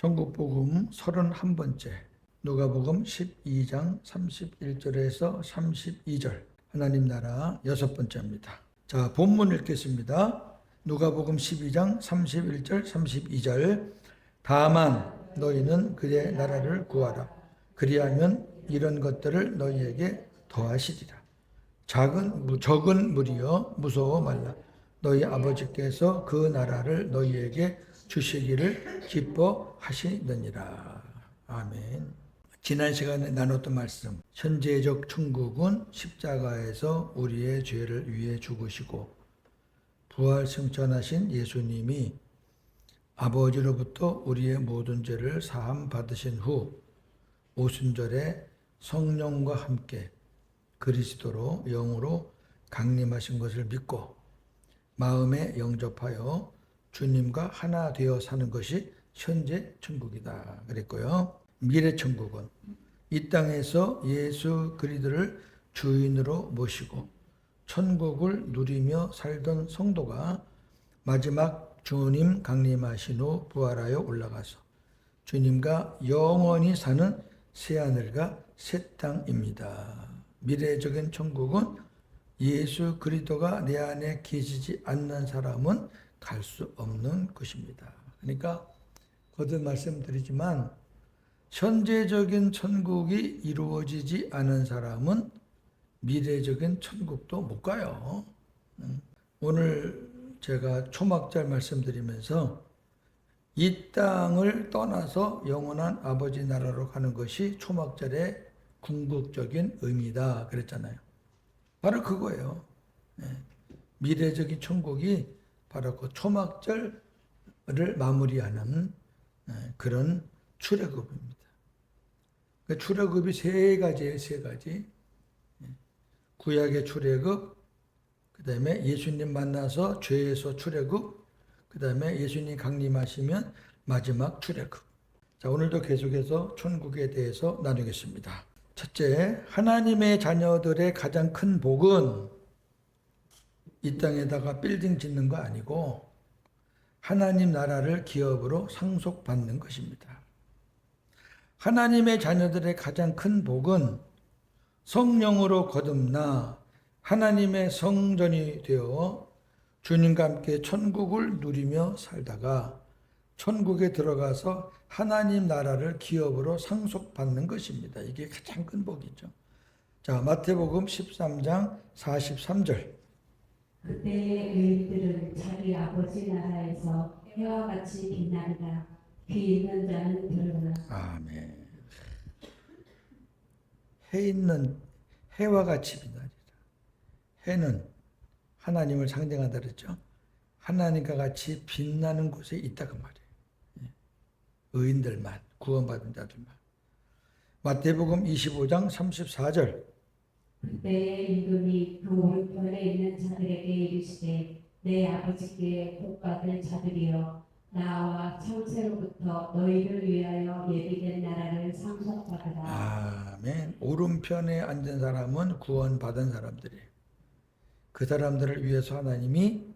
전국복음 31번째 누가복음 12장 31절에서 32절 하나님 나라 6번째입니다. 자, 본문 읽겠습니다. 누가복음 12장 31절 32절 다만 너희는 그의 나라를 구하라. 그리하면 이런 것들을 너희에게 더하시리라. 적은 무리여 무서워 말라. 너희 아버지께서 그 나라를 너희에게 주시기를 기뻐하시느니라. 아멘. 지난 시간에 나눴던 말씀, 현재적 천국은 십자가에서 우리의 죄를 위해 죽으시고 부활 승천하신 예수님이 아버지로부터 우리의 모든 죄를 사함 받으신 후 오순절에 성령과 함께 그리스도로 영으로 강림하신 것을 믿고 마음에 영접하여 주님과 하나 되어 사는 것이 현재 천국이다 그랬고요. 미래 천국은 이 땅에서 예수 그리스도를 주인으로 모시고 천국을 누리며 살던 성도가 마지막 주님 강림하신 후 부활하여 올라가서 주님과 영원히 사는 새하늘과 새 땅입니다. 미래적인 천국은 예수 그리스도가 내 안에 계시지 않는 사람은 갈 수 없는 것입니다. 그러니까 거듭 말씀드리지만 현재적인 천국이 이루어지지 않은 사람은 미래적인 천국도 못 가요. 오늘 제가 초막절 말씀드리면서 이 땅을 떠나서 영원한 아버지 나라로 가는 것이 초막절의 궁극적인 의미다 그랬잖아요. 바로 그거예요. 미래적인 천국이 바로 그 초막절을 마무리하는 그런 출애굽입니다. 그 출애굽이 세 가지예요, 세 가지. 구약의 출애굽, 그 다음에 예수님 만나서 죄에서 출애굽, 그 다음에 예수님 강림하시면 마지막 출애굽. 자, 오늘도 계속해서 천국에 대해서 나누겠습니다. 첫째, 하나님의 자녀들의 가장 큰 복은 이 땅에다가 빌딩 짓는 거 아니고 하나님 나라를 기업으로 상속받는 것입니다. 하나님의 자녀들의 가장 큰 복은 성령으로 거듭나 하나님의 성전이 되어 주님과 함께 천국을 누리며 살다가 천국에 들어가서 하나님 나라를 기업으로 상속받는 것입니다. 이게 가장 큰 복이죠. 자, 마태복음 13장 43절. 그때의 의인들은 자기 아버지 나라에서 해와 같이 빛나리라. 귀 있는 자는 들으라. 아멘. 해와 같이 빛나리라. 해는 하나님을 상징한다 그랬죠. 하나님과 같이 빛나는 곳에 있다고 말이에요. 의인들만, 구원받은 자들만. 마태복음 25장 34절. 그때의 임금이 그 오른편에 있는 자들에게 이르시되 내 아버지께 복받을 자들이여 나와 창세로부터 너희를 위하여 예비된 나라를 상속받으라. 아멘. 오른편에 앉은 사람은 구원받은 사람들이에요. 그 사람들을 위해서 하나님이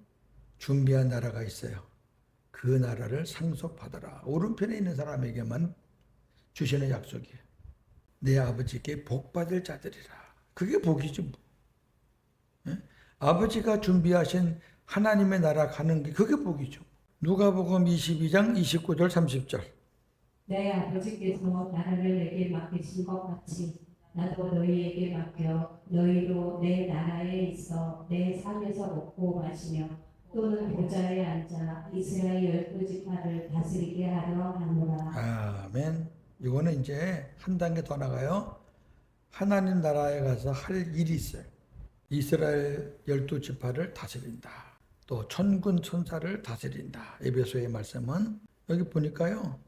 준비한 나라가 있어요. 그 나라를 상속받아라. 오른편에 있는 사람에게만 주시는 약속이에요. 내 아버지께 복받을 자들이라. 그게 복이죠. 뭐. 예? 아버지가 준비하신 하나님의 나라 가는 게 그게 복이죠. 누가복음 22장 29절 30절. 내 아버지께서 나라를 내게 맡기신 것 같이 나도 너희에게 맡겨 너희로 내 나라에 있어 내 상에서 먹고 마시며 또는 보좌에 앉아 이스라엘 12지파를 다스리게 하려 하노라. 아멘. 이거는 이제 한 단계 더 나가요. 하나님 나라에 가서 할 일이 있어요. 이스라엘 12지파를 다스린다. 또 천군 천사를 다스린다. 에베소의 말씀은 여기 보니까요.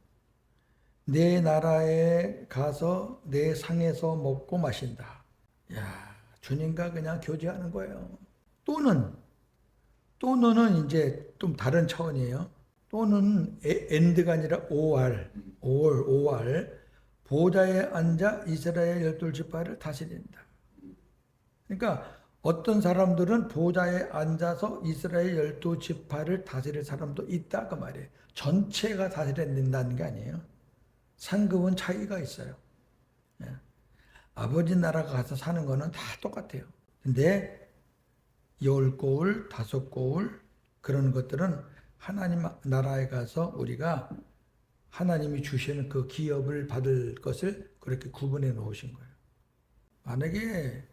내 나라에 가서 내 상에서 먹고 마신다. 야, 주님과 그냥 교제하는 거예요. 또는 이제 좀 다른 차원이에요. 또는 엔드가 아니라 OR. 보좌에 앉아 이스라엘 12지파를 다스린다. 그러니까 어떤 사람들은 보좌에 앉아서 이스라엘 12지파를 다스릴 사람도 있다 그 말이에요. 전체가 다스려낸다는 게 아니에요. 상급은 차이가 있어요. 예. 아버지 나라가 가서 사는 거는 다 똑같아요. 근데 10고을, 5고을 그런 것들은 하나님 나라에 가서 우리가 하나님이 주시는 그 기업을 받을 것을 그렇게 구분해 놓으신 거예요. 만약에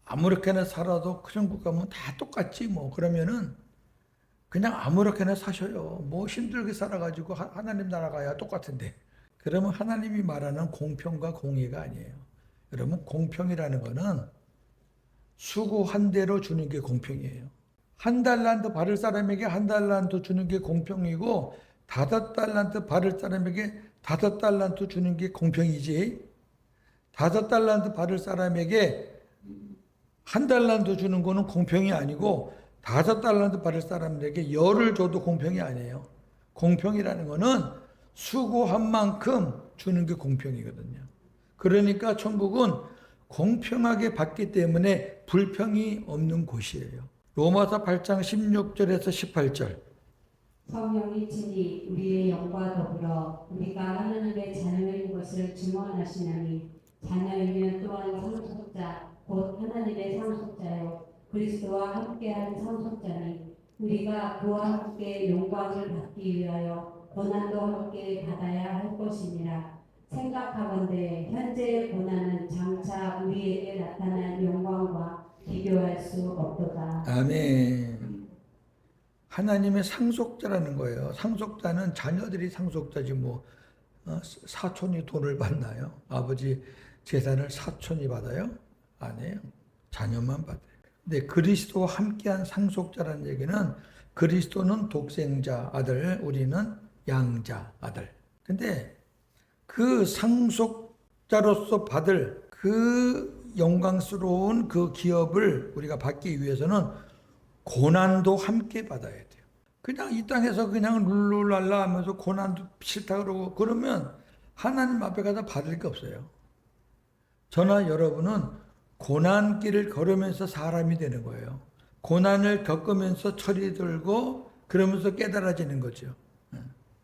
아무렇게나 살아도 그 천국 가면 다 똑같지 뭐 그러면은 그냥 아무렇게나 사셔요. 뭐 힘들게 살아가지고 하나님 나라 가야 똑같은데. 그러면 하나님이 말하는 공평과 공의가 아니에요. 여러분 공평이라는 거는 수고한 대로 주는 게 공평이에요. 한 달란트 받을 사람에게 한 달란트 주는 게 공평이고 5달란트 받을 사람에게 5달란트 주는 게 공평이지. 5달란트 받을 사람에게 한 달란트 주는 거는 공평이 아니고 5달란트 받을 사람에게 10을 줘도 공평이 아니에요. 공평이라는 거는 수고한 만큼 주는 게 공평이거든요. 그러니까 천국은 공평하게 받기 때문에 불평이 없는 곳이에요. 로마서 8장 16절에서 18절. 성령이 친히 우리의 영과 더불어 우리가 하나님의 자녀인 것을 증언하시나니 자녀이면 또한 상속자 곧 하나님의 상속자요 그리스도와 함께한 상속자니 우리가 그와 함께 영광을 받기 위하여 고난도 함께 받아야 할 것이니라. 생각하건대 현재의 고난은 장차 우리에게 나타난 영광과 비교할 수 없도다. 아멘. 하나님의 상속자라는 거예요. 상속자는 자녀들이 상속자지 뭐 사촌이 돈을 받나요? 아버지 재산을 사촌이 받아요? 아니에요. 자녀만 받아요. 근데 그리스도와 함께한 상속자라는 얘기는 그리스도는 독생자 아들, 우리는 양자 아들. 근데 그 상속자로서 받을 그 영광스러운 그 기업을 우리가 받기 위해서는 고난도 함께 받아야 돼요. 그냥 이 땅에서 그냥 룰루랄라 하면서 고난도 싫다 그러고 그러면 하나님 앞에 가서 받을 게 없어요. 저나 여러분은 고난길을 걸으면서 사람이 되는 거예요. 고난을 겪으면서 철이 들고 그러면서 깨달아지는 거죠.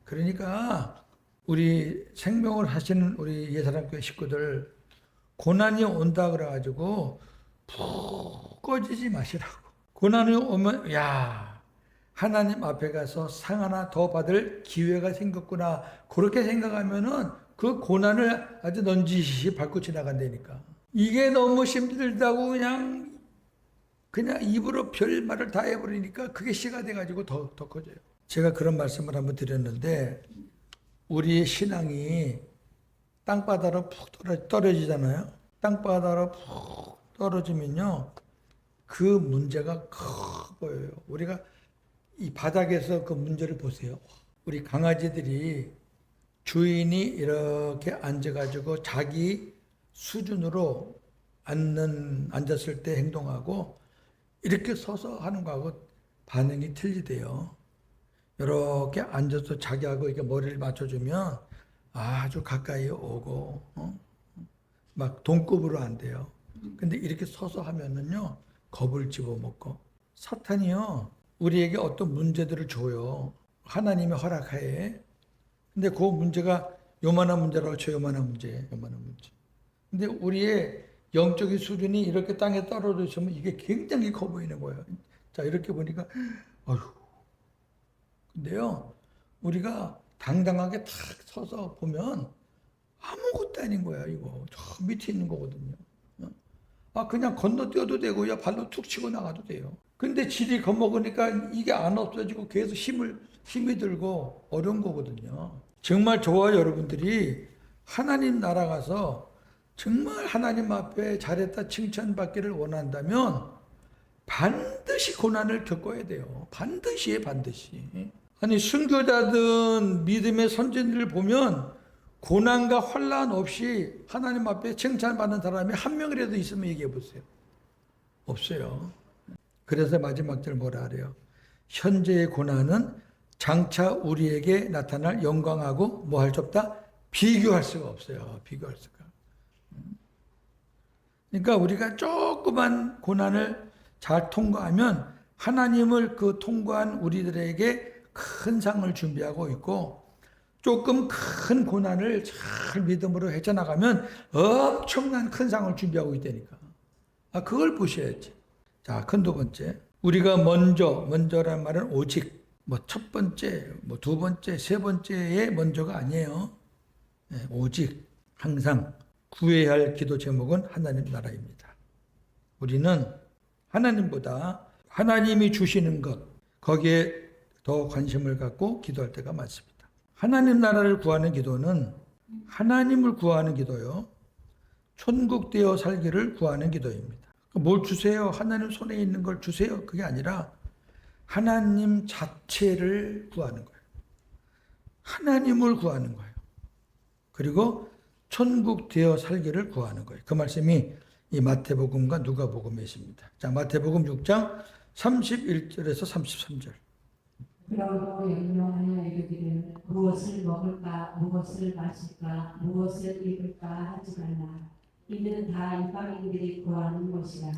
그러니까 우리 생명을 하시는 우리 예사랑교회 식구들 고난이 온다 그래가지고 푹 꺼지지 마시라고. 고난이 오면 야 하나님 앞에 가서 상 하나 더 받을 기회가 생겼구나 그렇게 생각하면은 그 고난을 아주 넌지시 밟고 지나간다니까. 이게 너무 힘들다고 그냥 입으로 별 말을 다 해버리니까 그게 씨가 돼가지고 더 커져요. 제가 그런 말씀을 한번 드렸는데 우리의 신앙이 땅바닥으로 푹 떨어지잖아요. 땅바닥으로 푹 떨어지면요. 그 문제가 커 보여요. 우리가 이 바닥에서 그 문제를 보세요. 우리 강아지들이 주인이 이렇게 앉아가지고 자기 수준으로 앉았을 때 행동하고 이렇게 서서 하는 거하고 반응이 틀리대요. 이렇게 앉아서 자기하고 이렇게 머리를 맞춰주면 아주 가까이 오고 막 동급으로 안 돼요. 근데 이렇게 서서 하면은요 겁을 집어먹고 사탄이요 우리에게 어떤 문제들을 줘요. 하나님의 허락하에. 근데 그 문제가 요만한 문제라고 쳐 요만한 문제. 근데 우리의 영적인 수준이 이렇게 땅에 떨어져 있으면 이게 굉장히 커 보이는 거예요. 자 이렇게 보니까 어휴. 근데요 우리가 당당하게 탁 서서 보면 아무것도 아닌 거야 이거. 저 밑에 있는 거거든요. 그냥 건너뛰어도 되고요. 발로 툭 치고 나가도 돼요. 근데 질이 겁먹으니까 이게 안 없어지고 계속 힘이 들고 어려운 거거든요. 정말 저와 여러분들이 하나님 나라 가서 정말 하나님 앞에 잘했다 칭찬받기를 원한다면 반드시 고난을 겪어야 돼요. 반드시. 아니 순교자든 믿음의 선진들을 보면 고난과 환난 없이 하나님 앞에 칭찬받는 사람이 한 명이라도 있으면 얘기해 보세요. 없어요. 그래서 마지막 절 뭐라 그래요? 현재의 고난은 장차 우리에게 나타날 영광하고 뭐 할 수 없다? 비교할 수가 없어요. 비교할 수가. 그러니까 우리가 조그만 고난을 잘 통과하면 하나님을 그 통과한 우리들에게 큰 상을 준비하고 있고, 조금 큰 고난을 잘 믿음으로 헤쳐나가면 엄청난 큰 상을 준비하고 있다니까. 그걸 보셔야지. 자, 큰 두 번째. 우리가 먼저란 말은 오직, 첫 번째, 두 번째, 세 번째의 먼저가 아니에요. 오직, 항상 구해야 할 기도 제목은 하나님 나라입니다. 우리는 하나님보다 하나님이 주시는 것, 거기에 더 관심을 갖고 기도할 때가 많습니다. 하나님 나라를 구하는 기도는 하나님을 구하는 기도요. 천국 되어 살기를 구하는 기도입니다. 뭘 주세요? 하나님 손에 있는 걸 주세요. 그게 아니라 하나님 자체를 구하는 거예요. 하나님을 구하는 거예요. 그리고 천국 되어 살기를 구하는 거예요. 그 말씀이 이 마태복음과 누가복음에 있습니다. 자, 마태복음 6장 31절에서 33절. 그러므로 염려하여 이르기를 무엇을 먹을까 무엇을 마실까 무엇을 입을까 하지 말라. 이는 다 이방인들이 구하는 것이라.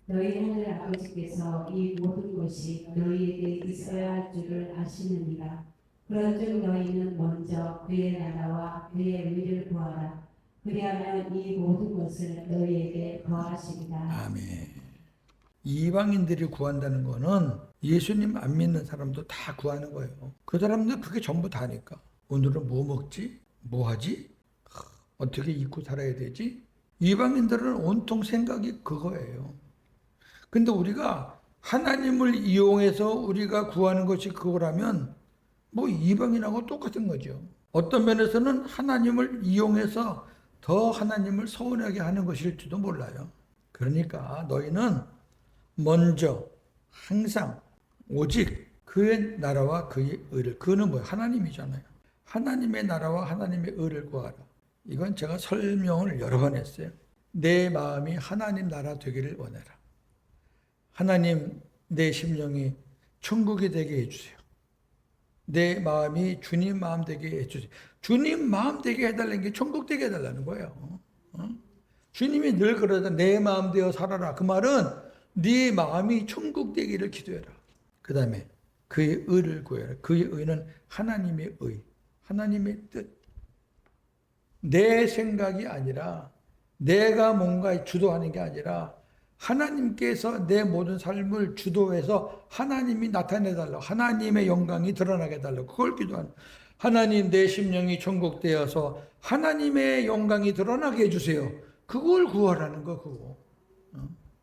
너희 하늘 아버지께서 이 모든 것이 너희에게 있어야 할 줄을 아시느니라. 그런즉 너희는 먼저 그의 나라와 그의 의를 구하라. 그리하면 이 모든 것을 너희에게 더하시리라. 아멘. 이방인들이 구한다는 거는 예수님 안 믿는 사람도 다 구하는 거예요. 그 사람들 그게 전부 다니까. 오늘은 뭐 먹지? 뭐 하지? 어떻게 입고 살아야 되지? 이방인들은 온통 생각이 그거예요. 근데 우리가 하나님을 이용해서 우리가 구하는 것이 그거라면 이방인하고 똑같은 거죠. 어떤 면에서는 하나님을 이용해서 더 하나님을 서운하게 하는 것일지도 몰라요. 그러니까 너희는 먼저 항상 오직 그의 나라와 그의 의를, 그는 뭐예요? 하나님이잖아요. 하나님의 나라와 하나님의 의를 구하라. 이건 제가 설명을 여러 번 했어요. 내 마음이 하나님 나라 되기를 원해라. 하나님, 내 심령이 천국이 되게 해주세요. 내 마음이 주님 마음 되게 해주세요. 주님 마음 되게 해달라는 게 천국 되게 해달라는 거예요. 주님이 늘 그러다 내 마음 되어 살아라. 그 말은 네 마음이 천국 되기를 기도해라. 그 다음에 그의 의를 구해라. 그의 의는 하나님의 의, 하나님의 뜻. 내 생각이 아니라 내가 뭔가 주도하는 게 아니라 하나님께서 내 모든 삶을 주도해서 하나님이 나타내달라고, 하나님의 영광이 드러나게 해달라고, 그걸 기도하는. 하나님, 내 심령이 천국되어서 하나님의 영광이 드러나게 해주세요. 그걸 구하라는 거, 그거.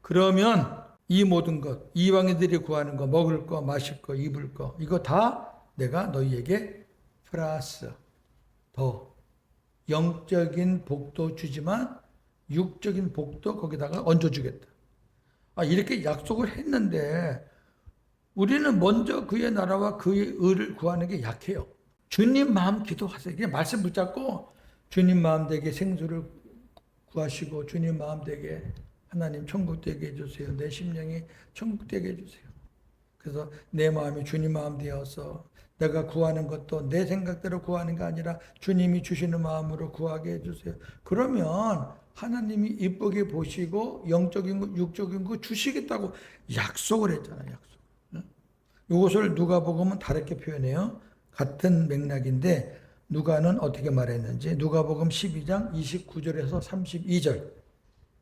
그러면 이 모든 것, 이방인들이 구하는 거, 먹을 거, 마실 거, 입을 거, 이거 다 내가 너희에게 플러스 더 영적인 복도 주지만 육적인 복도 거기다가 얹어주겠다. 이렇게 약속을 했는데 우리는 먼저 그의 나라와 그의 의를 구하는 게 약해요. 주님 마음 기도하세요. 그냥 말씀 붙잡고 주님 마음 되게 생수를 구하시고 주님 마음 되게 하나님 천국 되게 해주세요. 내 심령이 천국 되게 해주세요. 그래서 내 마음이 주님 마음 되어서 내가 구하는 것도 내 생각대로 구하는 게 아니라 주님이 주시는 마음으로 구하게 해주세요. 그러면 하나님이 이쁘게 보시고 영적인 거, 육적인 거 주시겠다고 약속을 했잖아요. 약속. 이것을 누가복음은 다르게 표현해요. 같은 맥락인데 누가는 어떻게 말했는지 누가복음 12장 29절에서 32절.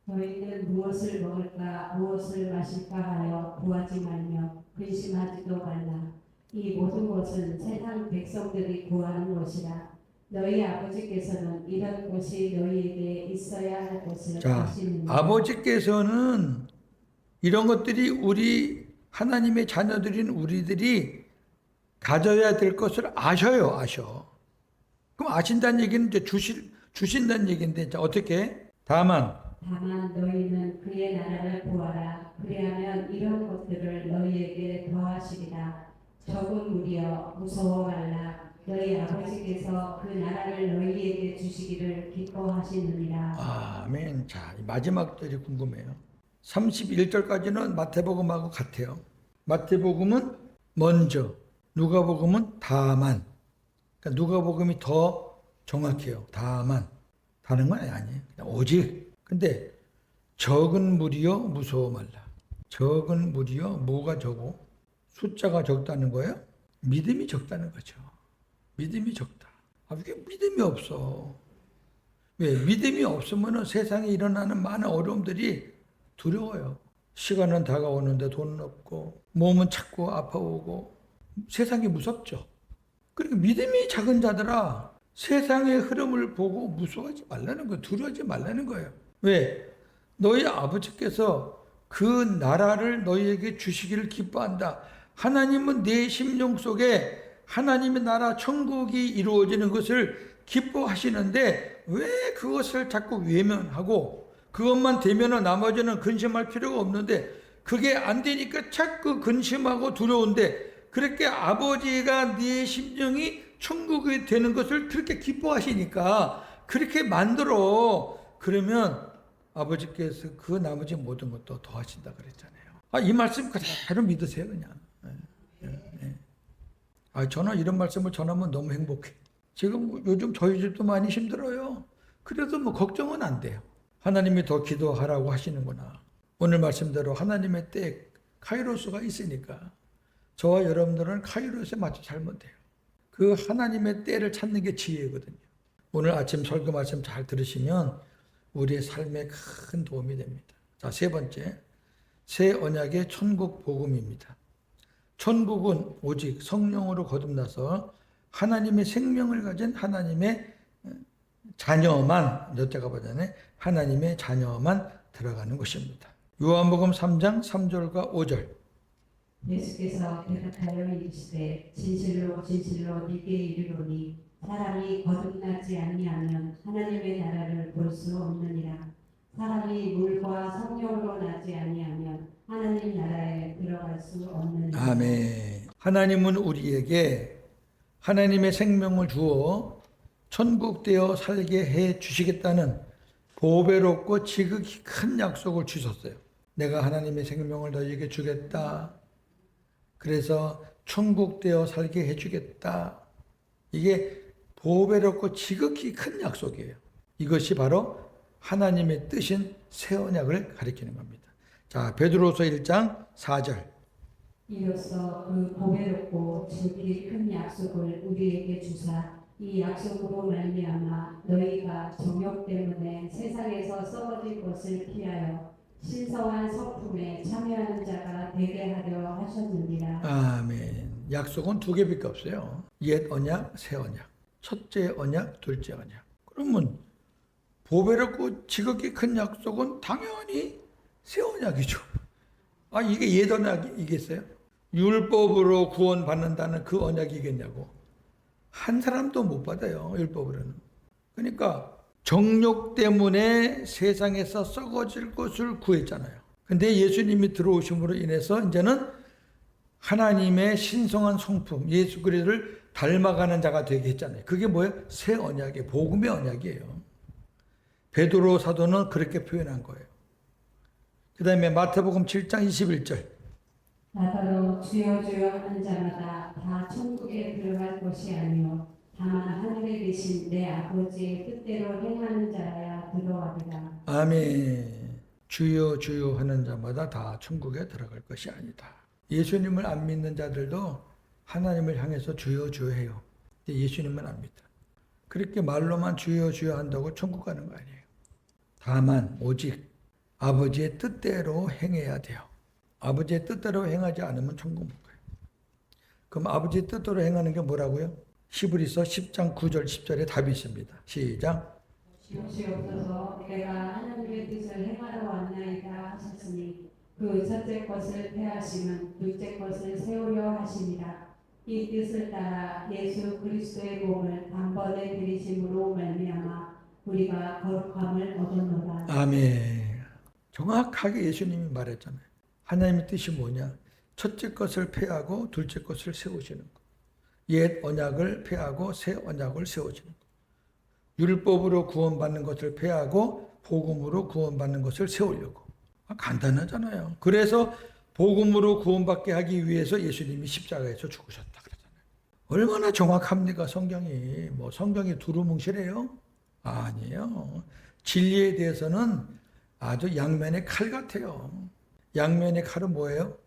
너희는 무엇을 먹을까 무엇을 마실까 하여 구하지 말며 근심하지도 말라. 이 모든 것은 세상 백성들이 구하는 것이라. 너희 아버지께서는 이런 것이 너희에게 있어야 할 것을 아시느니라. 아버지께서는 이런 것들이 우리 하나님의 자녀들인 우리들이 가져야 될 것을 아셔. 그럼 아신다는 얘기는 이제 주신다는 얘기인데 이제 어떻게? 다만 너희는 그의 나라를 구하라. 그리하면 이런 것들을 너희에게 더하시리라. 적은 무리여 무서워 말라. 너희 아버지께서 그 나라를 너희에게 주시기를 기뻐하시느니라. 아멘. 자, 마지막 절이 궁금해요. 31절까지는 마태복음하고 같아요. 마태복음은 먼저, 누가복음은 다만. 그러니까 누가복음이 더 정확해요. 다만. 다른 건 아니에요. 그냥 오직. 근데 적은 무리여 무서워 말라. 적은 무리요. 뭐가 적고? 숫자가 적다는 거예요? 믿음이 적다는 거죠. 믿음이 적다. 이게 믿음이 없어. 왜? 믿음이 없으면 세상에 일어나는 많은 어려움들이 두려워요. 시간은 다가오는데 돈은 없고, 몸은 자꾸 아파오고, 세상이 무섭죠. 그러니까 믿음이 작은 자들아, 세상의 흐름을 보고 무서워하지 말라는 거예요. 두려워하지 말라는 거예요. 왜? 너희 아버지께서 그 나라를 너희에게 주시기를 기뻐한다. 하나님은 내 심령 속에 하나님의 나라 천국이 이루어지는 것을 기뻐하시는데 왜 그것을 자꾸 외면하고 그것만 되면 나머지는 근심할 필요가 없는데 그게 안 되니까 자꾸 근심하고 두려운데 그렇게 아버지가 네 심령이 천국이 되는 것을 그렇게 기뻐하시니까 그렇게 만들어. 그러면 아버지께서 그 나머지 모든 것도 더하신다 그랬잖아요. 이 말씀 그대로 믿으세요 그냥. 저는 이런 말씀을 전하면 너무 행복해. 지금 요즘 저희 집도 많이 힘들어요. 그래도 뭐 걱정은 안 돼요. 하나님이 더 기도하라고 하시는구나. 오늘 말씀대로 하나님의 때 카이로스가 있으니까 저와 여러분들은 카이로스에 맞춰 살면 돼요. 그 하나님의 때를 찾는 게 지혜거든요. 오늘 아침 설교 말씀 잘 들으시면 우리의 삶에 큰 도움이 됩니다. 자, 세 번째, 새 언약의 천국 복음입니다. 천국은 오직 성령으로 거듭나서 하나님의 생명을 가진 하나님의 자녀만, 여태가 보자네, 하나님의 자녀만 들어가는 것입니다. 요한복음 3장 3절과 5절. 예수께서 대답하여 이르시되 진실로 진실로 네게 이르노니 사람이 거듭나지 아니하면 하나님의 나라를 볼 수 없느니라. 사람이 물과 성령으로 나지 아니하면 하나님 나라에 들어갈 수 없느니라. 아멘. 하나님은 우리에게 하나님의 생명을 주어 천국 되어 살게 해 주시겠다는 보배롭고 지극히 큰 약속을 주셨어요. 내가 하나님의 생명을 너희에게 주겠다. 그래서 천국 되어 살게 해 주겠다. 이게 보배롭고 지극히 큰 약속이에요. 이것이 바로 하나님의 뜻인 새 언약을 가리키는 겁니다. 자, 베드로서 1장 4절. 이로써 그 보배롭고 지극히 큰 약속을 우리에게 주사 이 약속으로 말미암아 너희가 정욕 때문에 세상에서 썩어질 것을 피하여 신성한 성품에 참여하는 자가 되게 하려 하셨느니라. 아멘. 약속은 두 개밖에 없어요. 옛 언약, 새 언약. 첫째 언약, 둘째 언약. 그러면 보배롭고 지극히 큰 약속은 당연히 새 언약이죠. 이게 옛 언약이겠어요? 율법으로 구원받는다는 그 언약이겠냐고. 한 사람도 못 받아요, 율법으로는. 그러니까 정욕 때문에 세상에서 썩어질 것을 구했잖아요. 근데 예수님이 들어오심으로 인해서 이제는 하나님의 신성한 성품, 예수 그리스도를 닮아가는 자가 되게 했잖아요. 그게 뭐예요? 새 언약이에요. 복음의 언약이에요. 베드로 사도는 그렇게 표현한 거예요. 그 다음에 마태복음 7장 21절. 나더러 주여 주여 하는 자마다 다 천국에 들어갈 것이 아니요 다만 하늘에 계신 내 아버지의 뜻대로 행하는 자라야 들어가리라. 아멘. 주여 주여 하는 자마다 다 천국에 들어갈 것이 아니다. 예수님을 안 믿는 자들도 하나님을 향해서 주여 주여 해요. 근데 예수님은 안 믿다. 그렇게 말로만 주여 주여 한다고 천국 가는 거 아니에요. 다만 오직 아버지의 뜻대로 행해야 돼요. 아버지의 뜻대로 행하지 않으면 천국 못 가요. 그럼 아버지의 뜻대로 행하는 게 뭐라고요? 히브리서 10장 9절 10절에 답이 있습니다. 시작. 시옵소서 내가 하나님의 뜻을 행하러 왔나이다 하셨으니 그 첫째 것을 폐하시면 둘째 것을 세우려 하시니라. 이 뜻을 따라 예수 그리스도의 몸을 단번에 들이심으로 말미암아 우리가 거룩함을 얻었노라. 아멘. 정확하게 예수님이 말했잖아요. 하나님의 뜻이 뭐냐? 첫째 것을 폐하고 둘째 것을 세우시는 것. 옛 언약을 폐하고 새 언약을 세우시는 것. 율법으로 구원받는 것을 폐하고 복음으로 구원받는 것을 세우려고. 간단하잖아요. 그래서 복음으로 구원받게 하기 위해서 예수님이 십자가에서 죽으셨다 그러잖아요. 얼마나 정확합니까? 성경이. 성경이 두루뭉실해요? 아니에요. 진리에 대해서는 아주 양면의 칼 같아요. 양면의 칼은 뭐예요?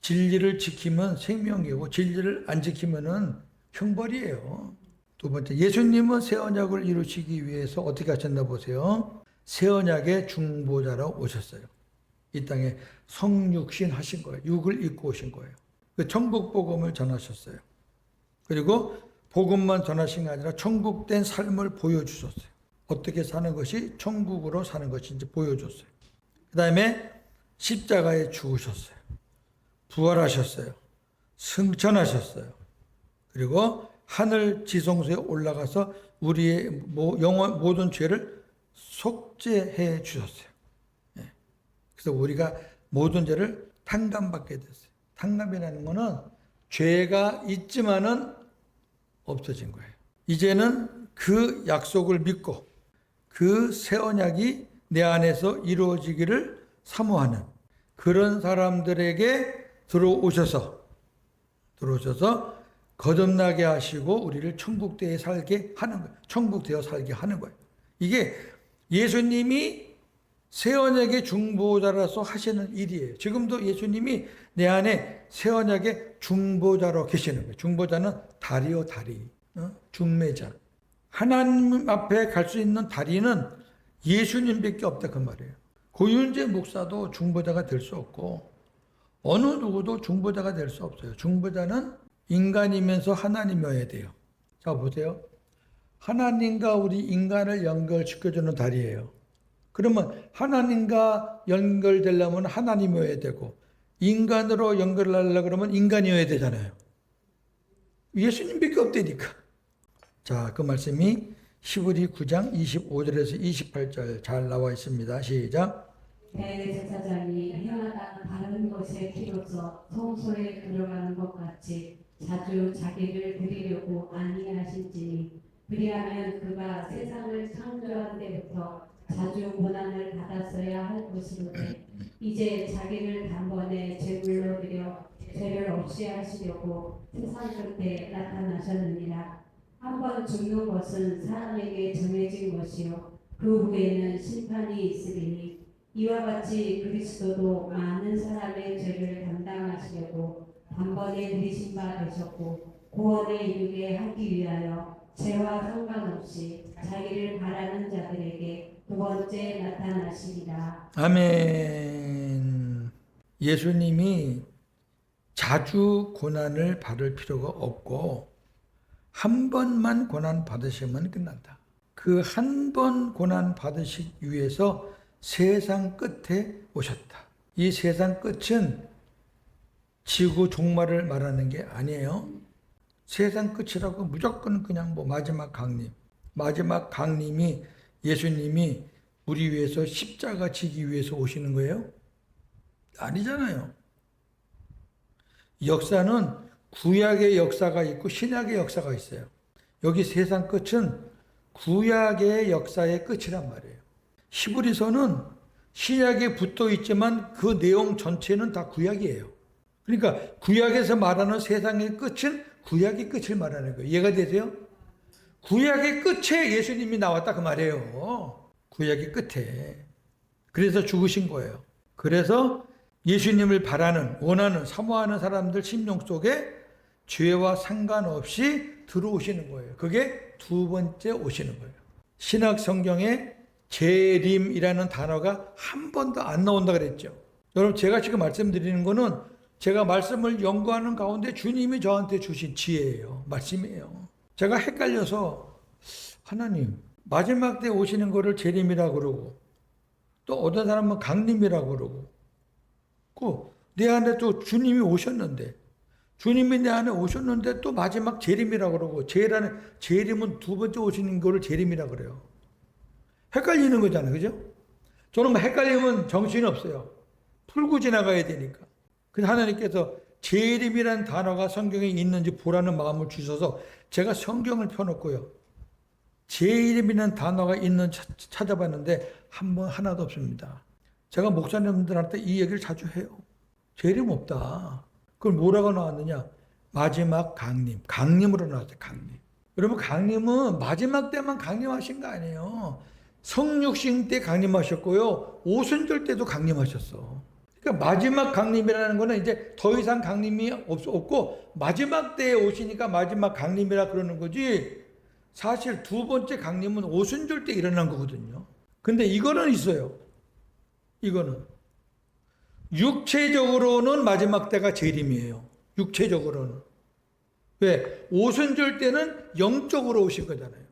진리를 지키면 생명이고 진리를 안 지키면은 형벌이에요. 두 번째, 예수님은 새 언약을 이루시기 위해서 어떻게 하셨나 보세요. 새 언약의 중보자로 오셨어요. 이 땅에 성육신 하신 거예요. 육을 입고 오신 거예요. 그 천국 복음을 전하셨어요. 그리고 복음만 전하신 게 아니라 천국된 삶을 보여주셨어요. 어떻게 사는 것이 천국으로 사는 것인지 보여줬어요. 그 다음에 십자가에 죽으셨어요. 부활하셨어요. 승천하셨어요. 그리고 하늘 지성소에 올라가서 우리의 모든 죄를 속죄해 주셨어요. 그래서 우리가 모든 죄를 탕감받게 됐어요. 탕감이라는 것은 죄가 있지만은 없어진 거예요. 이제는 그 약속을 믿고 그 새 언약이 내 안에서 이루어지기를 사모하는 그런 사람들에게 들어오셔서 거듭나게 하시고 우리를 천국되어 살게 하는 거예요. 천국되어 살게 하는 거예요. 이게 예수님이 새 언약의 중보자로서 하시는 일이에요. 지금도 예수님이 내 안에 새 언약의 중보자로 계시는 거예요. 중보자는 다리요 다리, 중매자. 하나님 앞에 갈 수 있는 다리는 예수님밖에 없다 그 말이에요. 고윤재 목사도 중보자가 될 수 없고 어느 누구도 중보자가 될 수 없어요. 중보자는 인간이면서 하나님이어야 돼요. 자 보세요. 하나님과 우리 인간을 연결시켜주는 다리예요. 그러면 하나님과 연결되려면 하나님이어야 되고 인간으로 연결하려고 그러면 인간이어야 되잖아요. 예수님밖에 없다니까. 자, 그 말씀이 히브리 9장 25절에서 28절 잘 나와 있습니다. 시작. 대제사장이 해마다 다른 것의 피로써 성소에 들어가는 것 같이 자주 자기를 드리려고 아니하신지니 그리하면 그가 세상을 창조한 때부터 자주 고난을 받았어야 할 것이로되 이제 자기를 단번에 제물로 드려 죄를 없이 하시려고 세상 끝에 나타나셨느니라. 한번 죽는 것은 사람에게 정해진 것이요 그 후에는 심판이 있으리니 이와 같이 그리스도도 많은 사람의 죄를 담당하시려고 단번에 들이신 바 되셨고 구원에 이르게 하기 위하여 죄와 상관없이 자기를 바라는 자들에게 두 번째 나타나시리라. 아멘. 예수님이 자주 고난을 받을 필요가 없고 한 번만 고난 받으시면 끝난다. 그 한 번 고난 받으시기 위해서 세상 끝에 오셨다. 이 세상 끝은 지구 종말을 말하는 게 아니에요. 세상 끝이라고 무조건 그냥 마지막 강림. 마지막 강림이 예수님이 우리 위해서 십자가 지기 위해서 오시는 거예요? 아니잖아요. 역사는 구약의 역사가 있고 신약의 역사가 있어요. 여기 세상 끝은 구약의 역사의 끝이란 말이에요. 히브리서는 신약에 붙어 있지만 그 내용 전체는 다 구약이에요. 그러니까 구약에서 말하는 세상의 끝은 구약의 끝을 말하는 거예요. 이해가 되세요? 구약의 끝에 예수님이 나왔다 그 말이에요. 구약의 끝에. 그래서 죽으신 거예요. 그래서 예수님을 바라는, 원하는, 사모하는 사람들 심령 속에 죄와 상관없이 들어오시는 거예요. 그게 두 번째 오시는 거예요. 신약 성경에 재림이라는 단어가 한 번도 안 나온다 그랬죠. 여러분 제가 지금 말씀드리는 거는 제가 말씀을 연구하는 가운데 주님이 저한테 주신 지혜예요. 말씀이에요. 제가 헷갈려서 하나님 마지막 때 오시는 거를 재림이라고 그러고 또 어떤 사람은 강림이라고 그러고 내 안에 또 주님이 오셨는데 주님이 내 안에 오셨는데 또 마지막 재림이라고 그러고 재림은 두 번째 오시는 거를 재림이라고 그래요. 헷갈리는 거잖아요. 그죠? 저는 헷갈리면 정신이 없어요. 풀고 지나가야 되니까. 그래서 하나님께서 재림이라는 단어가 성경에 있는지 보라는 마음을 주셔서 제가 성경을 펴놓고요. 재림이라는 단어가 있는 찾아봤는데 하나도 없습니다. 제가 목사님들한테 이 얘기를 자주 해요. 재림 없다. 그걸 뭐라고 나왔느냐? 마지막 강림. 강림으로 나왔어요. 강림. 여러분 강림은 마지막 때만 강림하신 거 아니에요. 성육신 때 강림하셨고요. 오순절 때도 강림하셨어. 그러니까 마지막 강림이라는 거는 이제 더 이상 강림이 없고 마지막 때에 오시니까 마지막 강림이라 그러는 거지, 사실 두 번째 강림은 오순절 때 일어난 거거든요. 근데 이거는 있어요. 이거는 육체적으로는 마지막 때가 재림이에요. 육체적으로는. 왜? 오순절 때는 영적으로 오신 거잖아요.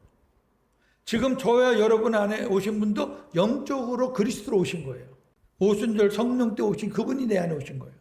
지금 저와 여러분 안에 오신 분도 영적으로 그리스도로 오신 거예요. 오순절 성령 때 오신 그분이 내 안에 오신 거예요.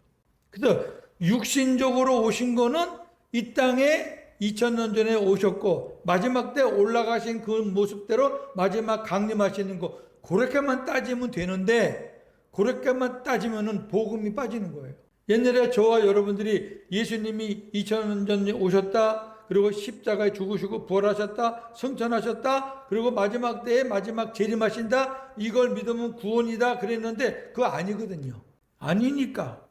그래서 육신적으로 오신 거는 이 땅에 2000년 전에 오셨고 마지막 때 올라가신 그 모습대로 마지막 강림하시는 거, 그렇게만 따지면 되는데, 그렇게만 따지면은 복음이 빠지는 거예요. 옛날에 저와 여러분들이 예수님이 2000년 전에 오셨다, 그리고 십자가에 죽으시고 부활하셨다, 승천하셨다, 그리고 마지막 때에 마지막 재림하신다, 이걸 믿으면 구원이다 그랬는데 그거 아니거든요. 아니니까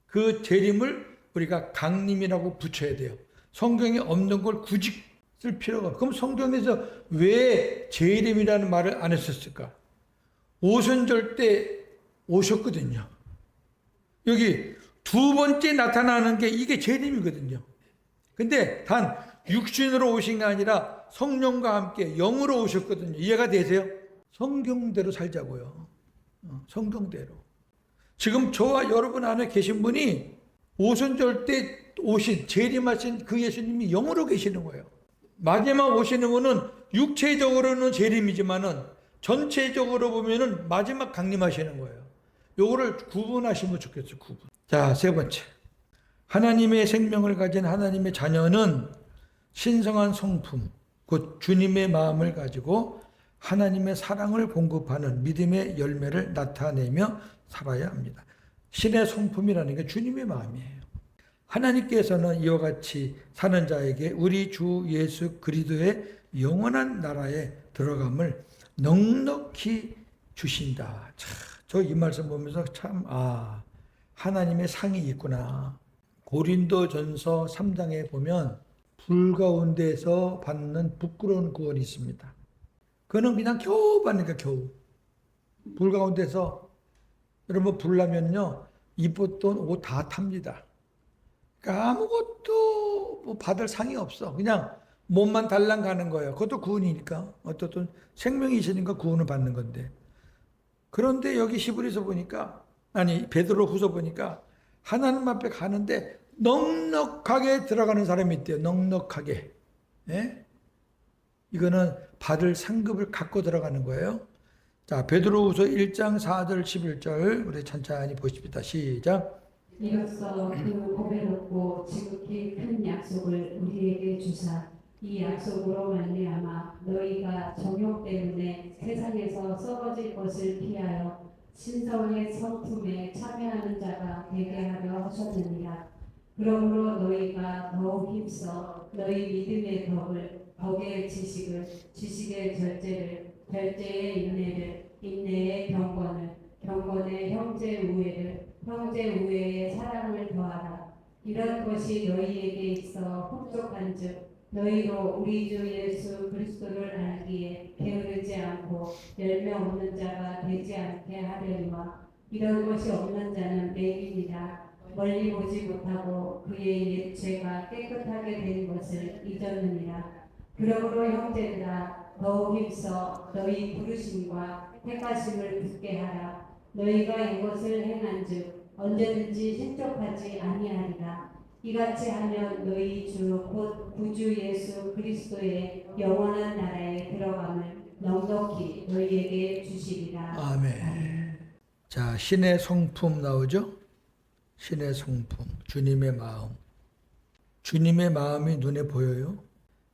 그 재림을 우리가 강림이라고 붙여야 돼요. 성경에 없는 걸 굳이 쓸 필요가 없어요. 그럼 성경에서 왜 재림이라는 말을 안 했었을까? 오순절 때 오셨거든요. 여기 두 번째 나타나는 게 이게 재림이거든요. 근데 단 육신으로 오신 게 아니라 성령과 함께 영으로 오셨거든요. 이해가 되세요? 성경대로 살자고요. 성경대로. 지금 저와 여러분 안에 계신 분이 오순절 때 오신 재림하신 그 예수님이 영으로 계시는 거예요. 마지막 오시는 분은 육체적으로는 재림이지만은 전체적으로 보면은 마지막 강림하시는 거예요. 요거를 구분하시면 좋겠어요. 구분. 자, 세 번째. 하나님의 생명을 가진 하나님의 자녀는 신성한 성품, 곧 주님의 마음을 가지고 하나님의 사랑을 공급하는 믿음의 열매를 나타내며 살아야 합니다. 신의 성품이라는 게 주님의 마음이에요. 하나님께서는 이와 같이 사는 자에게 우리 주 예수 그리스도의 영원한 나라에 들어감을 넉넉히 주신다. 저 이 말씀 보면서 참, 하나님의 상이 있구나. 고린도전서 3장에 보면 불 가운데서 받는 부끄러운 구원이 있습니다. 그거는 그냥 겨우 받는 거야, 겨우. 불 가운데서, 여러분, 불 나면요, 입었던 옷 다 탑니다. 그러니까 아무것도 뭐 받을 상이 없어. 그냥 몸만 달랑 가는 거예요. 그것도 구원이니까. 어떻든 생명이 있으니까 구원을 받는 건데. 그런데 여기 히브리서 보니까, 베드로 후서 보니까 하나님 앞에 가는데 넉넉하게 들어가는 사람이 있대요. 넉넉하게. 예? 이거는 받을 상급을 갖고 들어가는 거예요. 자, 베드로후서 1장 4절 11절 우리 천천히 보십시다. 시작. 이로써 그 보배롭고 지극히 큰 약속을 우리에게 주사 이 약속으로 말미암아 너희가 정욕 때문에 세상에서 썩어질 것을 피하여 신성의 성품에 참여하는 자가 되게 하려 하셨느니라. 그러므로 너희가 더욱 힘써 너희 믿음의 덕의 지식을, 지식의 절제를, 절제의 인내를, 인내의 경건의 형제 우애를, 형제 우애의 사랑을 더하라. 이런 것이 너희에게 있어 풍족한즉 너희로 우리 주 예수 그리스도를 알기에 게으르지 않고 열매 없는 자가 되지 않게 하려니와 이런 것이 없는 자는 매인이라 멀리 보지 못하고 그의 옛 죄가 깨끗하게 된 것을 잊었느니라. 그러므로 형제들아 더욱 힘써 너희 부르심과 택하심을 붙게 하라. 너희가 이것을 행한즉 언제든지 신족하지 아니하리라. 이같이 하면 너희 주 곧 구주 예수 그리스도의 영원한 나라에 들어감을 넉넉히 너희에게 주시리라. 아멘. 자, 신의 성품 나오죠? 신의 성품, 주님의 마음. 주님의 마음이 눈에 보여요?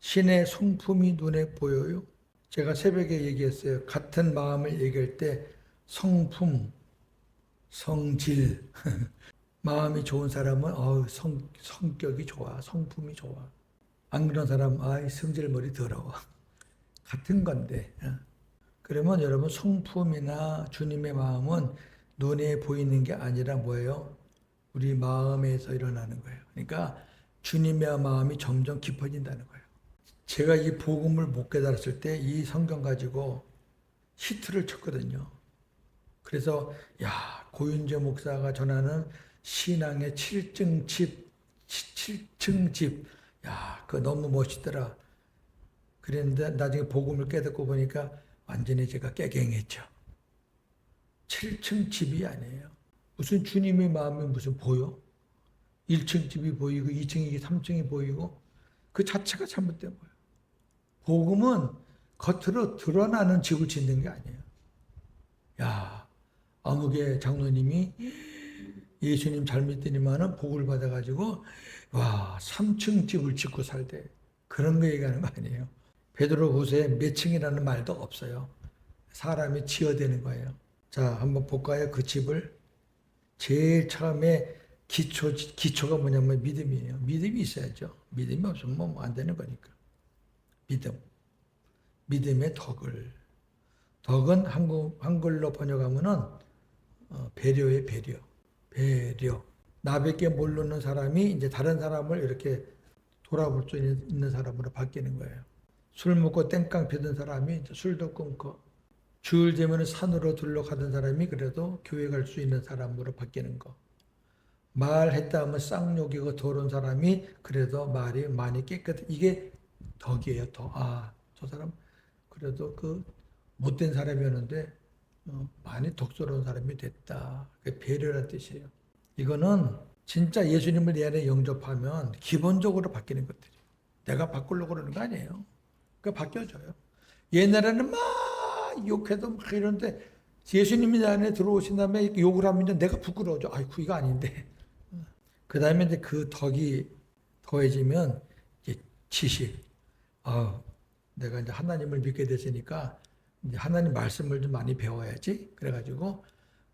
신의 성품이 눈에 보여요? 제가 새벽에 얘기했어요. 같은 마음을 얘기할 때 성품, 성질, 마음이 좋은 사람은 성격이 좋아, 성품이 좋아. 안 그런 사람, 성질머리 더러워. 같은 건데. 그러면 여러분 성품이나 주님의 마음은 눈에 보이는 게 아니라 뭐예요? 우리 마음에서 일어나는 거예요. 그러니까 주님의 마음이 점점 깊어진다는 거예요. 제가 이 복음을 못 깨달았을 때 이 성경 가지고 히트를 쳤거든요. 그래서 야, 고윤재 목사가 전하는 신앙의 7층 집, 7층 집, 야, 그거 너무 멋있더라. 그랬는데 나중에 복음을 깨닫고 보니까 완전히 제가 깨갱했죠. 7층 집이 아니에요. 무슨 주님의 마음이 무슨 보여? 1층 집이 보이고 2층이 3층이 보이고 그 자체가 잘못된 거예요. 복음은 겉으로 드러나는 집을 짓는 게 아니에요. 야, 아무개 장로님이 예수님 잘 믿더니만은 복을 받아가지고 와 3층 집을 짓고 살대. 그런 거 얘기하는 거 아니에요. 베드로후서에 몇 층이라는 말도 없어요. 사람이 지어대는 거예요. 자, 한번 볼까요? 그 집을 제일 처음에 기초가 뭐냐면 믿음이에요. 믿음이 있어야죠. 믿음이 없으면 뭐 안 되는 거니까. 믿음의 덕을. 덕은 한글로 번역하면은 배려의 배려. 나밖에 모르는 사람이 이제 다른 사람을 이렇게 돌아볼 수 있는 사람으로 바뀌는 거예요. 술 먹고 땡깡 피던 사람이 이제 술도 끊고 주일 되면 산으로 둘러가던 사람이 그래도 교회 갈 수 있는 사람으로 바뀌는 거. 말했다 하면 쌍욕이고 더러운 사람이 그래도 말이 많이 깨끗해. 이게 덕이에요, 덕. 아, 저 사람 그래도 그 못된 사람이었는데 많이 덕스러운 사람이 됐다. 그게 배려란 뜻이에요. 이거는 진짜 예수님을 내 안에 영접하면 기본적으로 바뀌는 것들이에요. 내가 바꾸려고 그러는 거 아니에요. 그러니까 바뀌어져요. 옛날에는 막 욕해도 막 이러는데 예수님이 내 안에 들어오신 다음에 욕을 하면 내가 부끄러워져. 아이고, 이거 아닌데. 그 다음에 이제 그 덕이 더해지면 이제 지식. 내가 이제 하나님을 믿게 됐으니까 이제 하나님 말씀을 좀 많이 배워야지. 그래가지고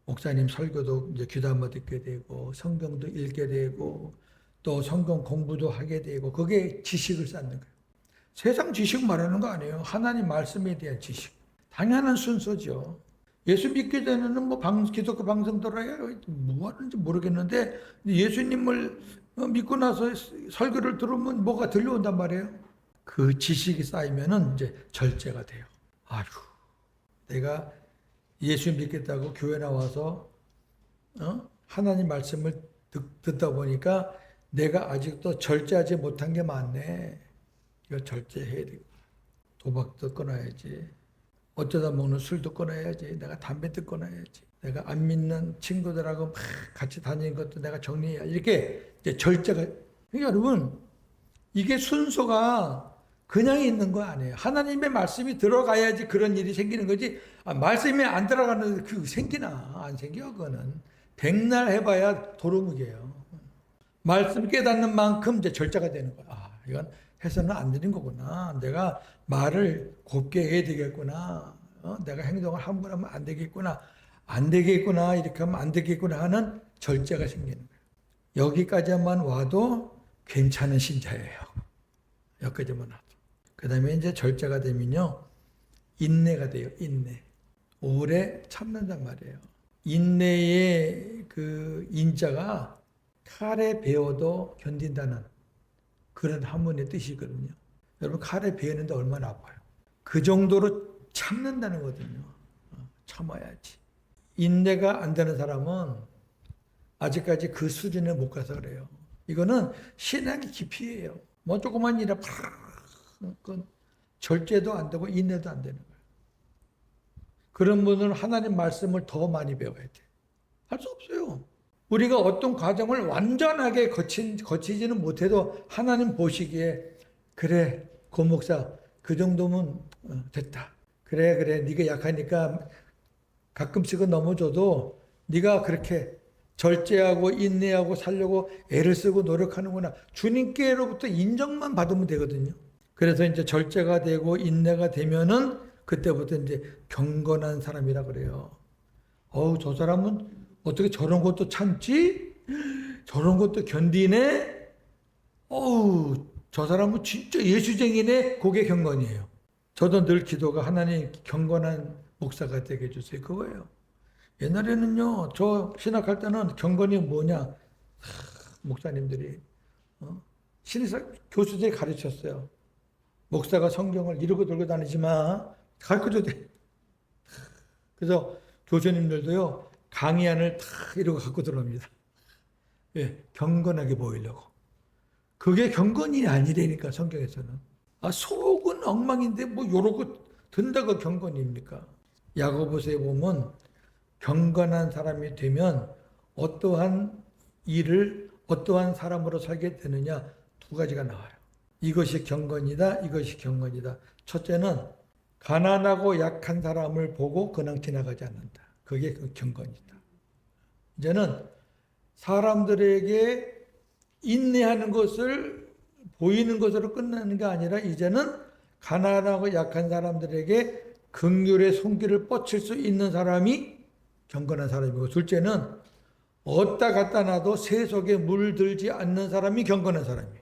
목사님 설교도 이제 귀담아 듣게 되고 성경도 읽게 되고 또 성경 공부도 하게 되고 그게 지식을 쌓는 거예요. 세상 지식 말하는 거 아니에요. 하나님 말씀에 대한 지식. 당연한 순서죠. 예수 믿게 되면은 뭐 기독교 방송 들어야 뭐 하는지 모르겠는데 예수님을 믿고 나서 설교를 들으면 뭐가 들려온단 말이에요. 그 지식이 쌓이면은 이제 절제가 돼요. 아휴, 내가 예수 믿겠다고 교회 나와서 하나님 말씀을 듣다 보니까 내가 아직도 절제하지 못한 게 많네. 이거 절제해야 되고 도박도 끊어야지. 어쩌다 먹는 술도 끊어야지. 내가 담배도 끊어야지. 내가 안 믿는 친구들하고 막 같이 다니는 것도 내가 정리해야. 이렇게 이제 절제가. 그러니까 여러분 이게 순서가 그냥 있는 거 아니에요. 하나님의 말씀이 들어가야지 그런 일이 생기는 거지. 말씀이 안 들어가는 그 생기나 안 생겨. 그거는 백날 해봐야 도루묵이에요. 말씀 깨닫는 만큼 이제 절제가 되는 거야. 이건 해서는 안 되는 거구나. 내가 말을 곱게 해야 되겠구나. 내가 행동을 함부로 하면 안 되겠구나. 안 되겠구나. 이렇게 하면 안 되겠구나 하는 절제가 생기는 거예요. 여기까지만 와도 괜찮은 신자예요. 여기까지만 와도. 그 다음에 이제 절제가 되면요. 인내가 돼요. 인내. 오래 참는단 말이에요. 인내의 그 인자가 칼에 베어도 견딘다는 그런 한문의 뜻이거든요. 여러분 칼에 베었는데 얼마나 아파요. 그 정도로 참는다는 거거든요. 참아야지. 인내가 안 되는 사람은 아직까지 그 수준에 못 가서 그래요. 이거는 신앙의 깊이예요. 뭐 조그만 일에 절제도 안 되고 인내도 안 되는 거예요. 그런 분은 하나님 말씀을 더 많이 배워야 돼. 할 수 없어요. 우리가 어떤 과정을 완전하게 거치지는 못해도 하나님 보시기에 그래 고 목사 그 정도면 됐다. 그래 네가 약하니까 가끔씩은 넘어져도 네가 그렇게 절제하고 인내하고 살려고 애를 쓰고 노력하는구나. 주님께로부터 인정만 받으면 되거든요. 그래서 이제 절제가 되고 인내가 되면은 그때부터 이제 경건한 사람이라 그래요. 저 사람은 어떻게 저런 것도 참지? 저런 것도 견디네? 저 사람은 진짜 예수쟁이네? 그게 경건이에요. 저도 늘 기도가 하나님 경건한 목사가 되게 해주세요. 그거예요. 옛날에는요, 저 신학할 때는 경건이 뭐냐? 목사님들이, 교수들이 가르쳤어요. 목사가 성경을 이러고 들고 다니지 마. 가르쳐도 돼. 그래서 교수님들도요, 강의안을 다 이러고 갖고 들어옵니다. 예, 경건하게 보이려고. 그게 경건이 아니라니까, 성경에서는. 속은 엉망인데 뭐 요러고 든다고 경건입니까? 야고보서에 보면 경건한 사람이 되면 어떠한 일을 어떠한 사람으로 살게 되느냐 두 가지가 나와요. 이것이 경건이다, 이것이 경건이다. 첫째는 가난하고 약한 사람을 보고 그냥 지나가지 않는다. 그게 그 경건이다. 이제는 사람들에게 인내하는 것을 보이는 것으로 끝나는 게 아니라 이제는 가난하고 약한 사람들에게 긍휼의 손길을 뻗칠 수 있는 사람이 경건한 사람이고, 둘째는 어디다 갖다 놔도 세속에 물들지 않는 사람이 경건한 사람이에요.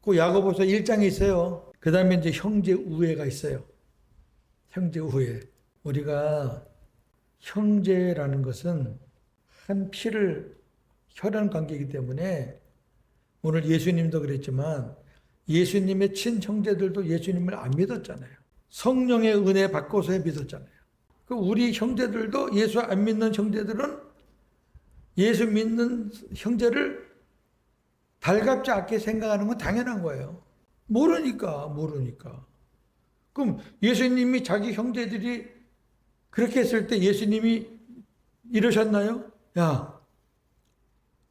그 야고보서 1장에 있어요. 그 다음에 이제 형제 우애가 있어요. 형제 우애. 우리가 형제라는 것은 한 피를 혈연 관계이기 때문에, 오늘 예수님도 그랬지만 예수님의 친형제들도 예수님을 안 믿었잖아요. 성령의 은혜 받고서 믿었잖아요. 우리 형제들도, 예수 안 믿는 형제들은 예수 믿는 형제를 달갑지 않게 생각하는 건 당연한 거예요. 모르니까. 그럼 예수님이 자기 형제들이 그렇게 했을 때 예수님이 이러셨나요? 야,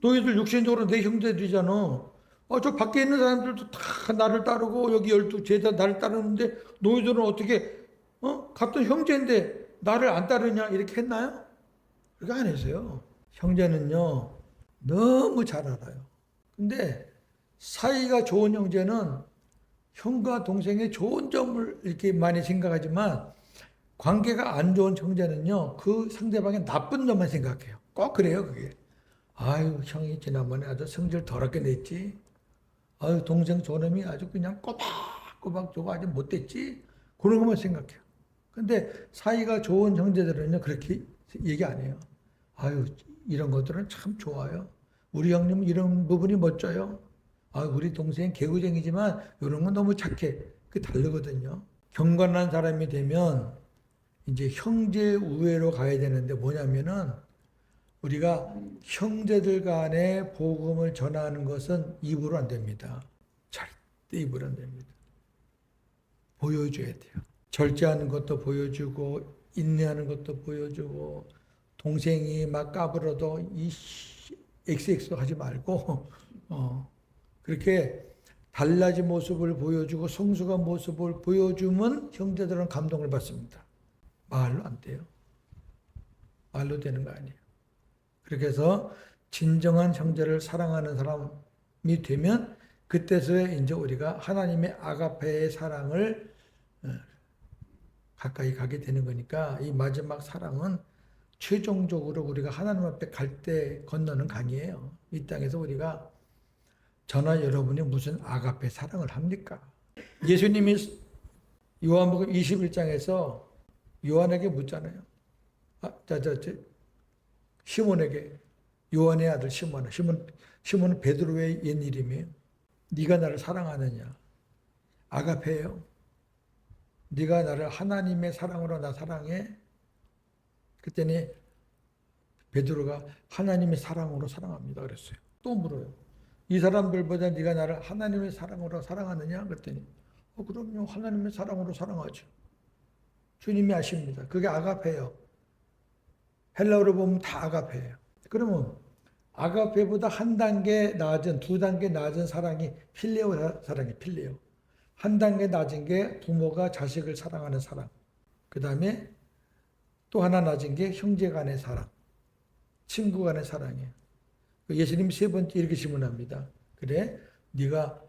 너희들 육신적으로 내 형제들이잖아. 저 밖에 있는 사람들도 다 나를 따르고 여기 12제자 나를 따르는데 너희들은 어떻게 같은 형제인데 나를 안 따르냐 이렇게 했나요? 그렇게 안 했어요. 형제는요 너무 잘 알아요. 근데 사이가 좋은 형제는 형과 동생의 좋은 점을 이렇게 많이 생각하지만, 관계가 안 좋은 형제는요 그 상대방의 나쁜 점만 생각해요. 꼭 그래요. 그게 아유 형이 지난번에 아주 성질 더럽게 냈지, 아유 동생 저놈이 아주 그냥 꼬박꼬박 저거 아주 못됐지, 그런 것만 생각해요. 근데 사이가 좋은 형제들은요 그렇게 얘기 안 해요. 아유 이런 것들은 참 좋아요. 우리 형님은 이런 부분이 멋져요. 우리 동생 개구쟁이지만 이런 건 너무 착해. 그게 다르거든요. 경건한 사람이 되면 이제 형제 우애로 가야 되는데, 뭐냐면은 우리가 형제들 간에 복음을 전하는 것은 입으로 안 됩니다. 절대 입으로 안 됩니다. 보여줘야 돼요. 절제하는 것도 보여주고, 인내하는 것도 보여주고, 동생이 막 까불어도 XX 하지 말고 그렇게 달라진 모습을 보여주고 성숙한 모습을 보여주면 형제들은 감동을 받습니다. 말로 안 돼요. 말로 되는 거 아니에요. 그렇게 해서 진정한 형제를 사랑하는 사람이 되면 그때서야 이제 우리가 하나님의 아가페의 사랑을 가까이 가게 되는 거니까, 이 마지막 사랑은 최종적으로 우리가 하나님 앞에 갈 때 건너는 강이에요. 이 땅에서 우리가 저나 여러분이 무슨 아가페 사랑을 합니까? 예수님이 요한복음 21장에서 요한에게 묻잖아요. 시몬에게, 요한의 아들 시몬은 베드로의 옛 이름이에요. 네가 나를 사랑하느냐? 아가페예요. 네가 나를 하나님의 사랑으로 나 사랑해? 그랬더니 베드로가 하나님의 사랑으로 사랑합니다 그랬어요. 또 물어요. 이 사람들보다 네가 나를 하나님의 사랑으로 사랑하느냐? 그랬더니 그럼요. 하나님의 사랑으로 사랑하죠. 주님이 아십니다. 그게 아가페예요. 헬라어로 보면 다 아가페예요. 그러면 아가페보다 한 단계 낮은, 두 단계 낮은 사랑이 필레오 사랑이에요. 필레오. 한 단계 낮은 게 부모가 자식을 사랑하는 사랑. 그 다음에 또 하나 낮은 게 형제 간의 사랑, 친구 간의 사랑이에요. 예수님이 세 번째 이렇게 질문합니다. 그래, 네가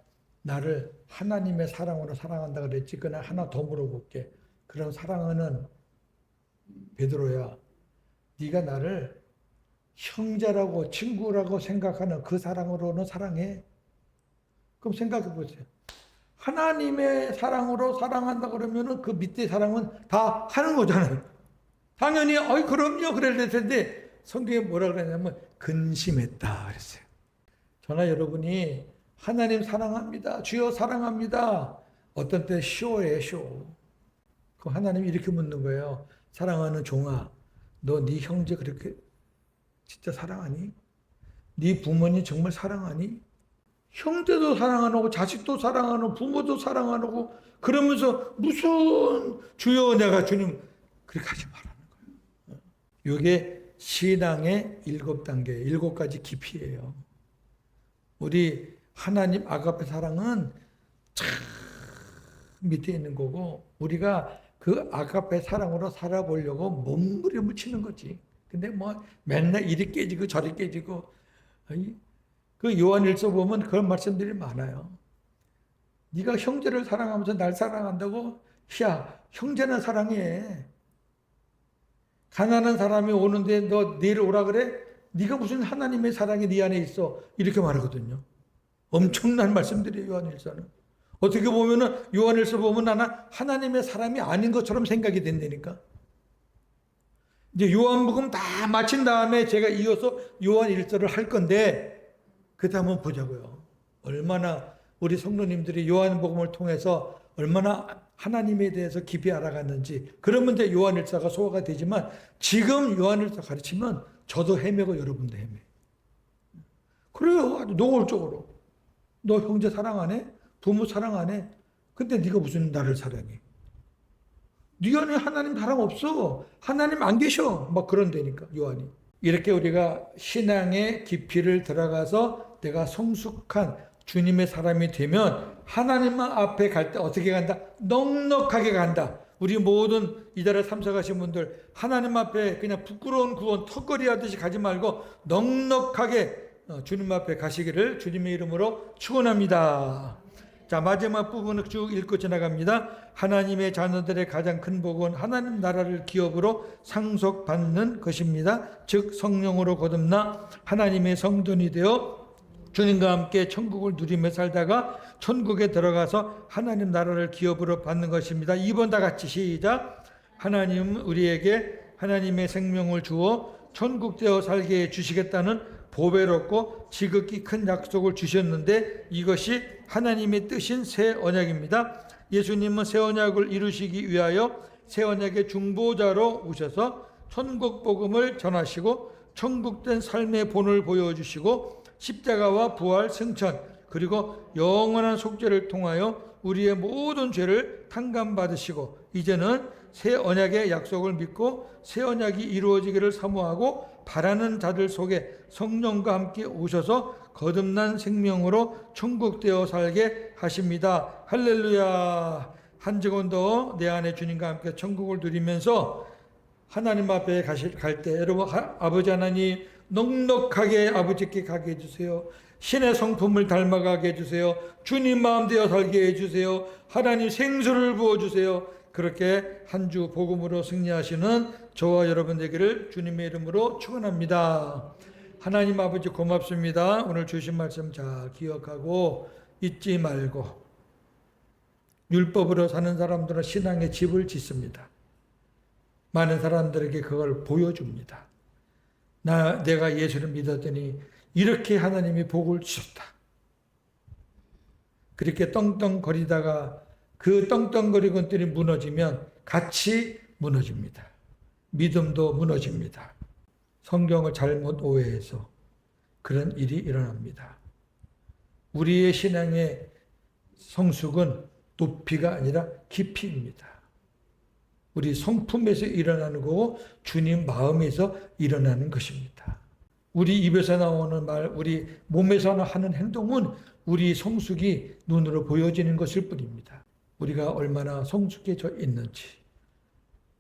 나를 하나님의 사랑으로 사랑한다 그랬지? 그러나 하나 더 물어볼게. 그럼 사랑하는 베드로야, 네가 나를 형제라고 친구라고 생각하는 그 사랑으로는 사랑해? 그럼 생각해 보세요. 하나님의 사랑으로 사랑한다 그러면은 그 밑에 사랑은 다 하는 거잖아요. 당연히 그럼요 그럴 텐데, 성경에 뭐라 그러냐면 근심했다 그랬어요. 저나 여러분이 하나님 사랑합니다, 주여 사랑합니다, 어떤 때 쇼예요, 쇼. 그 하나님이 이렇게 묻는 거예요. 사랑하는 종아, 너 네 형제 그렇게 진짜 사랑하니? 네 부모님 정말 사랑하니? 형제도 사랑 안 하고 자식도 사랑 안 하고 부모도 사랑 안 하고 그러면서 무슨 주여 내가 주님 그렇게 하지 말라는 거예요. 이게 신앙의 7단계, 7가지 깊이예요. 우리 하나님 아가페 사랑은 참 밑에 있는 거고 우리가 그 아가페 사랑으로 살아보려고 몸부림을 치는 거지. 근데 뭐 맨날 이리 깨지고 저리 깨지고 그 요한일서 보면 그런 말씀들이 많아요. 네가 형제를 사랑하면서 날 사랑한다고? 야, 형제는 사랑해. 가난한 사람이 오는데 너 내일 오라 그래? 네가 무슨 하나님의 사랑이 네 안에 있어? 이렇게 말하거든요. 엄청난 말씀들이에요, 요한일서는. 어떻게 보면은 요한일서 보면 나는 하나님의 사람이 아닌 것처럼 생각이 된다니까. 이제 요한복음 다 마친 다음에 제가 이어서 요한일서를 할 건데 그때 한번 보자고요. 얼마나 우리 성도님들이 요한복음을 통해서 얼마나 하나님에 대해서 깊이 알아갔는지. 그러면 이제 요한일서가 소화가 되지만 지금 요한일서 가르치면 저도 헤매고 여러분도 헤매. 그래요. 아주 노골적으로. 너 형제 사랑 안 해? 부모 사랑 안 해? 근데 네가 무슨 나를 사랑해? 네 안에 하나님 사랑 없어. 하나님 안 계셔. 막 그런다니까 요한이. 이렇게 우리가 신앙의 깊이를 들어가서 내가 성숙한 주님의 사람이 되면 하나님 앞에 갈 때 어떻게 간다? 넉넉하게 간다. 우리 모든 이 자리에 참석하신 분들 하나님 앞에 그냥 부끄러운 구원 턱걸이 하듯이 가지 말고 넉넉하게 주님 앞에 가시기를 주님의 이름으로 축원합니다. 자, 마지막 부분을 쭉 읽고 지나갑니다. 하나님의 자녀들의 가장 큰 복은 하나님 나라를 기업으로 상속받는 것입니다. 즉 성령으로 거듭나 하나님의 성전이 되어 주님과 함께 천국을 누리며 살다가 천국에 들어가서 하나님 나라를 기업으로 받는 것입니다. 2번 다 같이 시작. 하나님 우리에게 하나님의 생명을 주어 천국 되어 살게 해주시겠다는 보배롭고 지극히 큰 약속을 주셨는데 이것이 하나님의 뜻인 새 언약입니다. 예수님은 새 언약을 이루시기 위하여 새 언약의 중보자로 오셔서 천국 복음을 전하시고 천국된 삶의 본을 보여주시고 십자가와 부활, 승천 그리고 영원한 속죄를 통하여 우리의 모든 죄를 탕감받으시고 이제는 새 언약의 약속을 믿고 새 언약이 이루어지기를 사모하고 바라는 자들 속에 성령과 함께 오셔서 거듭난 생명으로 천국되어 살게 하십니다. 할렐루야. 한 주간 더 내 안에 주님과 함께 천국을 누리면서 하나님 앞에 갈 때 여러분 아버지 하나님 넉넉하게 아버지께 가게 해주세요. 신의 성품을 닮아가게 해주세요. 주님 마음 되어 살게 해주세요. 하나님 생수를 부어주세요. 그렇게 한 주 복음으로 승리하시는 저와 여러분 되기를 주님의 이름으로 축원합니다. 하나님 아버지 고맙습니다. 오늘 주신 말씀 잘 기억하고 잊지 말고 율법으로 사는 사람들은 신앙의 집을 짓습니다. 많은 사람들에게 그걸 보여줍니다. 내가 예수를 믿었더니 이렇게 하나님이 복을 주셨다. 그렇게 떵떵거리다가 그 떵떵거리는 것들이 무너지면 같이 무너집니다. 믿음도 무너집니다. 성경을 잘못 오해해서 그런 일이 일어납니다. 우리의 신앙의 성숙은 높이가 아니라 깊이입니다. 우리 성품에서 일어나는 거고 주님 마음에서 일어나는 것입니다. 우리 입에서 나오는 말, 우리 몸에서 하는 행동은 우리 성숙이 눈으로 보여지는 것일 뿐입니다. 우리가 얼마나 성숙해져 있는지,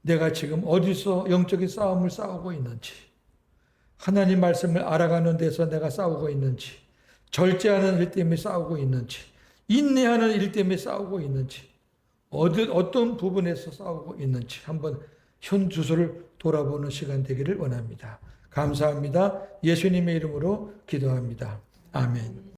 내가 지금 어디서 영적인 싸움을 싸우고 있는지, 하나님 말씀을 알아가는 데서 내가 싸우고 있는지, 절제하는 일 때문에 싸우고 있는지, 인내하는 일 때문에 싸우고 있는지, 어떤 부분에서 싸우고 있는지 한번 현주소를 돌아보는 시간 되기를 원합니다. 감사합니다. 예수님의 이름으로 기도합니다. 아멘.